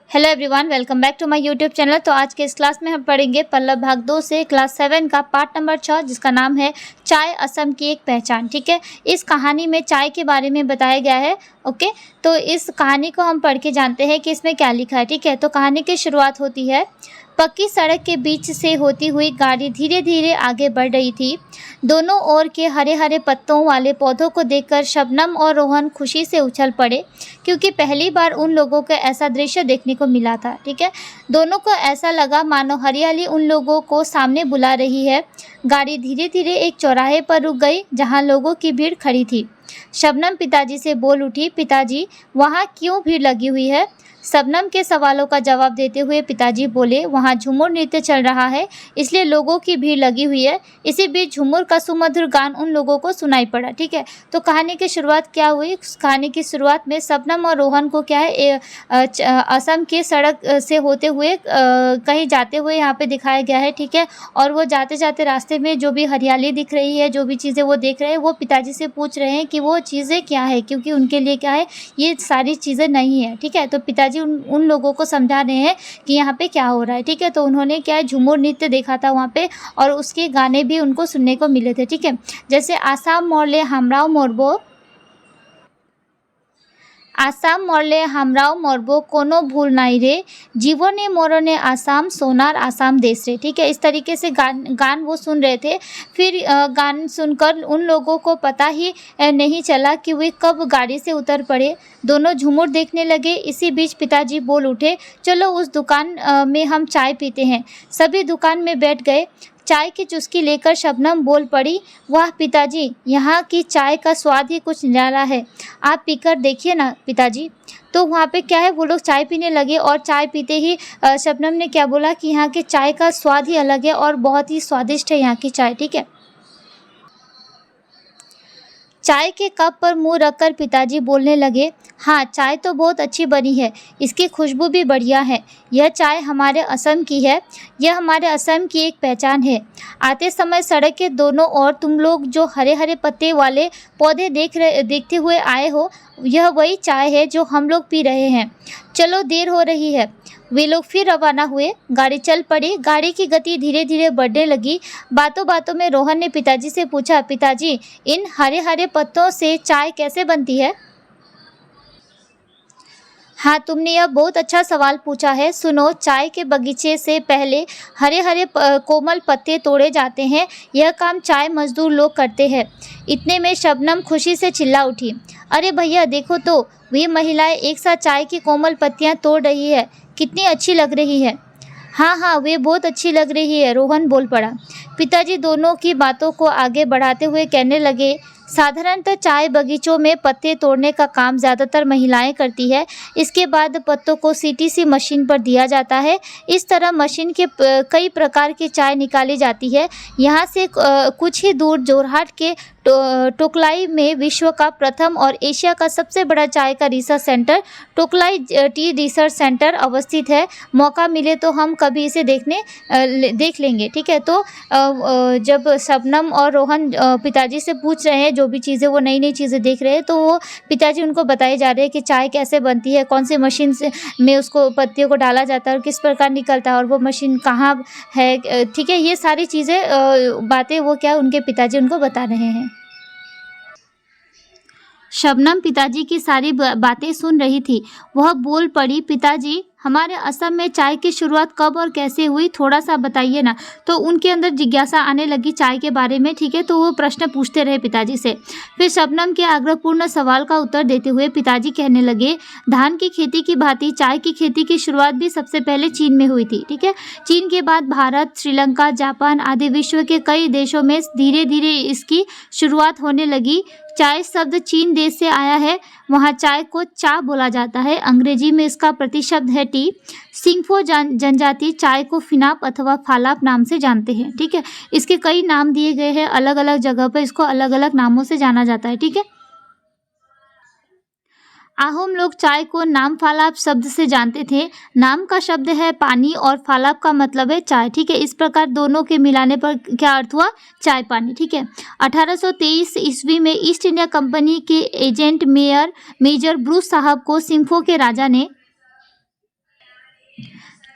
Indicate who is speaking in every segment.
Speaker 1: Hello everyone, welcome back to my YouTube channel. तो आज के इस क्लास में हम पढ़ेंगे पल्लव भाग 2 से क्लास 7 का पार्ट नंबर 6, जिसका नाम है चाय असम की एक पहचान। ठीक है, इस कहानी में चाय के बारे में बताया गया है। ओके, तो इस कहानी को हम पढ़ के जानते हैं कि इसमें क्या लिखा है। ठीक है, तो कहानी की शुरुआत होती है। पक्की सड़क के बीच से होती हुई गाड़ी धीरे धीरे आगे बढ़ रही थी। दोनों ओर के हरे हरे पत्तों वाले पौधों को देखकर शबनम और रोहन खुशी से उछल पड़े, क्योंकि पहली बार उन लोगों को ऐसा दृश्य देखने को मिला था। ठीक है, दोनों को ऐसा लगा मानो हरियाली उन लोगों को सामने बुला रही है। गाड़ी धीरे धीरे एक चौराहे पर रुक गई, जहां लोगों की भीड़ खड़ी थी। शबनम पिताजी से बोल उठी, पिताजी वहाँ क्यों भीड़ लगी हुई है? शबनम के सवालों का जवाब देते हुए पिताजी बोले, वहाँ झूमर नृत्य चल रहा है, इसलिए लोगों की भीड़ लगी हुई है। इसी बीच झूमर का सुमधुर गान उन लोगों को सुनाई पड़ा। ठीक है, तो कहानी की शुरुआत क्या हुई? कहानी की शुरुआत में शबनम और रोहन को क्या है, असम के सड़क से होते हुए कहीं जाते हुए यहाँ पे दिखाया गया है। ठीक है, और वो जाते जाते रास्ते में जो भी हरियाली दिख रही है, जो भी चीज़ें वो देख रहे हैं, वो पिताजी से पूछ रहे हैं कि वो चीज़ें क्या है, क्योंकि उनके लिए क्या है, ये सारी चीज़ें नहीं है। ठीक है, तो पिताजी उन लोगों को समझा रहे हैं कि यहाँ पे क्या हो रहा है। ठीक है, तो उन्होंने क्या है, झूमर नृत्य देखा था वहाँ पे, और उसके गाने भी उनको सुनने को मिले थे। ठीक है, जैसे आसाम मोरले हमराव मोरबो, आसाम मोरले हमराव मोरबो कोनो भूल नहीं रे, जीवने मोरने आसाम सोनार आसाम देश रे। ठीक है, इस तरीके से गान वो सुन रहे थे। फिर गान सुनकर उन लोगों को पता ही नहीं चला कि वे कब गाड़ी से उतर पड़े। दोनों झूमर देखने लगे। इसी बीच पिताजी बोल उठे, चलो उस दुकान में हम चाय पीते हैं। सभी दुकान में बैठ गए। चाय की चुस्की लेकर शबनम बोल पड़ी, वाह पिताजी, यहाँ की चाय का स्वाद ही कुछ निराला है, आप पीकर देखिए ना पिताजी। तो वहाँ पे क्या है, वो लोग चाय पीने लगे, और चाय पीते ही शबनम ने क्या बोला कि यहाँ के चाय का स्वाद ही अलग है और बहुत ही स्वादिष्ट है यहाँ की चाय। ठीक है, चाय के कप पर मुंह रखकर पिताजी बोलने लगे, हाँ चाय तो बहुत अच्छी बनी है, इसकी खुशबू भी बढ़िया है। यह चाय हमारे असम की है, यह हमारे असम की एक पहचान है। आते समय सड़क के दोनों ओर तुम लोग जो हरे हरे पत्ते वाले पौधे देखते हुए आए हो, यह वही चाय है जो हम लोग पी रहे हैं। चलो देर हो रही है। वे लोग फिर रवाना हुए। गाड़ी चल पड़ी। गाड़ी की गति धीरे धीरे बढ़ने लगी। बातों बातों में रोहन ने पिताजी से पूछा, पिताजी इन हरे हरे पत्तों से चाय कैसे बनती है? हाँ, तुमने यह बहुत अच्छा सवाल पूछा है। सुनो, चाय के बगीचे से पहले हरे हरे कोमल पत्ते तोड़े जाते हैं। यह काम चाय मजदूर लोग करते हैं। इतने में शबनम खुशी से चिल्ला उठी, अरे भैया देखो तो, वे महिलाएं एक साथ चाय की कोमल पत्तियां तोड़ रही है, कितनी अच्छी लग रही है। हाँ हाँ, वे बहुत अच्छी लग रही है, रोहन बोल पड़ा। पिताजी दोनों की बातों को आगे बढ़ाते हुए कहने लगे, साधारणतः चाय बगीचों में पत्ते तोड़ने का काम ज़्यादातर महिलाएं करती है। इसके बाद पत्तों को सीटीसी मशीन पर दिया जाता है। इस तरह मशीन के कई प्रकार की चाय निकाली जाती है। यहाँ से कुछ ही दूर जोरहाट के टोकलाई में विश्व का प्रथम और एशिया का सबसे बड़ा चाय का research centre Tocklai tea research centre अवस्थित है। मौका मिले तो हम कभी इसे देख लेंगे। ठीक है, तो जब शबनम और रोहन पिताजी से पूछ रहे हैं जो भी चीज़ें, वो नई नई चीज़ें देख रहे हैं, तो वो पिताजी उनको बताए जा रहे हैं कि चाय कैसे बनती है, कौन सी मशीन से में उसको पत्तियों को डाला जाता है और किस प्रकार निकलता है, और वो मशीन कहाँ है। ठीक है, ये सारी चीज़ें बातें वो क्या उनके पिताजी उनको बता रहे हैं। शबनम पिताजी की सारी बातें सुन रही थी। वह बोल पड़ी, पिताजी हमारे असम में चाय की शुरुआत कब और कैसे हुई, थोड़ा सा बताइए ना। तो उनके अंदर जिज्ञासा आने लगी चाय के बारे में। ठीक है, तो वो प्रश्न पूछते रहे पिताजी से। फिर शबनम के आग्रहपूर्ण सवाल का उत्तर देते हुए पिताजी कहने लगे, धान की खेती की भांति चाय की खेती की शुरुआत भी सबसे पहले चीन में हुई थी। ठीक है, चीन के बाद भारत, श्रीलंका, जापान आदि विश्व के कई देशों में धीरे धीरे इसकी शुरुआत होने लगी। चाय शब्द चीन देश से आया है। वहाँ चाय को चा बोला जाता है। अंग्रेजी में इसका प्रतिशब्द है टी। सिंगफो जनजाति चाय को फिनाप अथवा फालाप नाम से जानते हैं। ठीक है, इसके कई नाम दिए गए हैं, अलग अलग जगह पर इसको अलग अलग नामों से जाना जाता है। ठीक है, आहोम लोग चाय को नाम फालाप शब्द से जानते थे। नाम का शब्द है पानी और फालाप का मतलब है चाय। ठीक है, इस प्रकार दोनों के मिलाने पर क्या अर्थ हुआ, चाय पानी। ठीक है, 1823 ईस्वी में ईस्ट इंडिया कंपनी के एजेंट मेजर ब्रूस साहब को सिम्फो के राजा ने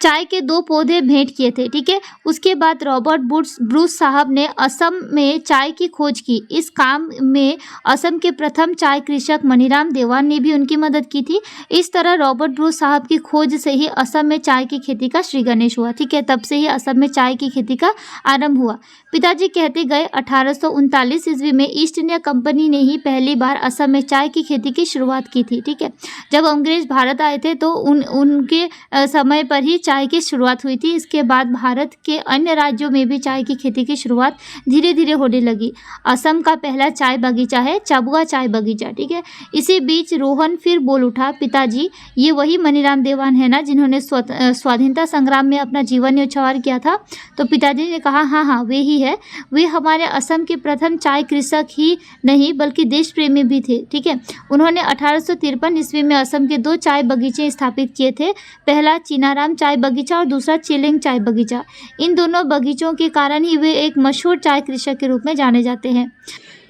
Speaker 1: चाय के 2 पौधे भेंट किए थे, ठीक है। उसके बाद रॉबर्ट ब्रूस साहब ने असम में चाय की खोज की। इस काम में असम के प्रथम चाय कृषक मनीराम देवान ने भी उनकी मदद की थी। इस तरह रॉबर्ट ब्रूस साहब की खोज से ही असम में चाय की खेती का श्री गणेश हुआ, ठीक है। तब से ही असम में चाय की खेती का आरंभ हुआ। पिताजी कहते गए 1839 ईस्वी में ईस्ट इंडिया कंपनी ने ही पहली बार असम में चाय की खेती की शुरुआत की थी, ठीक है। जब अंग्रेज भारत आए थे तो उनके समय पर ही चाय की शुरुआत हुई थी। इसके बाद भारत के अन्य राज्यों में भी चाय की खेती की शुरुआत धीरे धीरे होने लगी। असम का पहला चाय बगीचा है चाबुआ चाय बगीचा, ठीक है। इसी बीच रोहन फिर बोल उठा, पिताजी ये वही मनीराम देवान है ना जिन्होंने स्वाधीनता संग्राम में अपना जीवन न्यौछावर किया था? तो पिताजी ने कहा हाँ हाँ वे ही है। वे हमारे असम के प्रथम चाय कृषक ही नहीं बल्कि देश प्रेमी भी थे, ठीक है। उन्होंने 1853 ईस्वी में असम के 2 चाय बगीचे स्थापित किए थे। पहला चीनाराम चाय बगीचा और दूसरा चिलिंग चाय बगीचा। इन दोनों बगीचों के कारण ही वे एक मशहूर चाय कृषक के रूप में जाने जाते हैं।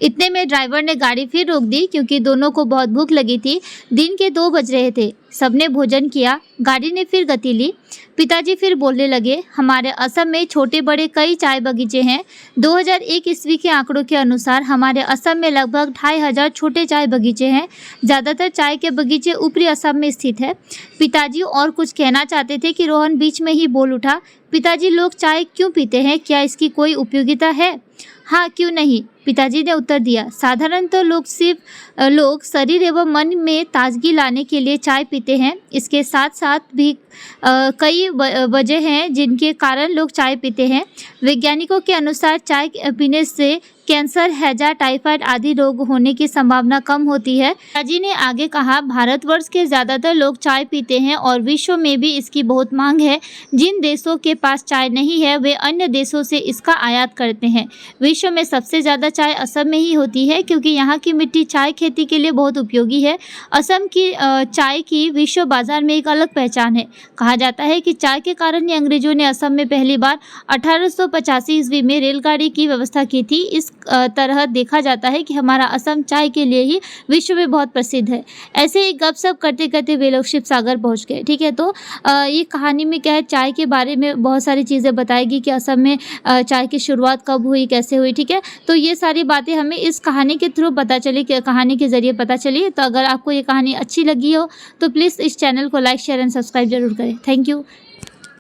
Speaker 1: इतने में ड्राइवर ने गाड़ी फिर रोक दी क्योंकि दोनों को बहुत भूख लगी थी। दिन के 2 बज रहे थे। सबने भोजन किया। गाड़ी ने फिर गति ली। पिताजी फिर बोलने लगे, हमारे असम में छोटे बड़े कई चाय बगीचे हैं। 2001 ईस्वी के आंकड़ों के अनुसार हमारे असम में लगभग 2500 छोटे चाय बगीचे हैं। ज़्यादातर चाय के बगीचे ऊपरी असम में स्थित है। पिताजी और कुछ कहना चाहते थे कि रोहन बीच में ही बोल उठा, पिताजी लोग चाय क्यों पीते हैं? क्या इसकी कोई उपयोगिता है? हाँ, क्यों नहीं, पिताजी ने उत्तर दिया। साधारणतः लोग शरीर एवं मन में ताजगी लाने के लिए चाय पीते हैं। इसके साथ साथ भी कई वजह हैं जिनके कारण लोग चाय पीते हैं। वैज्ञानिकों के अनुसार चाय पीने से कैंसर, हैजा, टाइफाइड आदि रोग होने की संभावना कम होती है। पिताजी ने आगे कहा, भारतवर्ष के ज़्यादातर लोग चाय पीते हैं और विश्व में भी इसकी बहुत मांग है। जिन देशों के पास चाय नहीं है वे अन्य देशों से इसका आयात करते हैं। विश्व में सबसे ज़्यादा चाय असम में ही होती है क्योंकि यहाँ की मिट्टी चाय खेती के लिए बहुत उपयोगी है। असम की चाय की विश्व बाजार में एक अलग पहचान है। कहा जाता है कि चाय के कारण ही अंग्रेजों ने असम में पहली बार 1885 ईस्वी में रेलगाड़ी की व्यवस्था की थी। इस तरह देखा जाता है कि हमारा असम चाय के लिए ही विश्व में बहुत प्रसिद्ध है। ऐसे ही गपशप करते करते वे लोग शिव सागर पहुँच गए, ठीक है। तो ये कहानी में क्या है, चाय के बारे में बहुत सारी चीज़ें बताएगी कि असम में चाय की शुरुआत कब हुई, कैसे हुई, ठीक है। तो ये सारी बातें हमें इस कहानी के थ्रू पता चली, कहानी के ज़रिए पता चली। तो अगर आपको ये कहानी अच्छी लगी हो तो प्लीज़ इस चैनल को लाइक, शेयर एंड सब्सक्राइब जरूर करें। Thank you.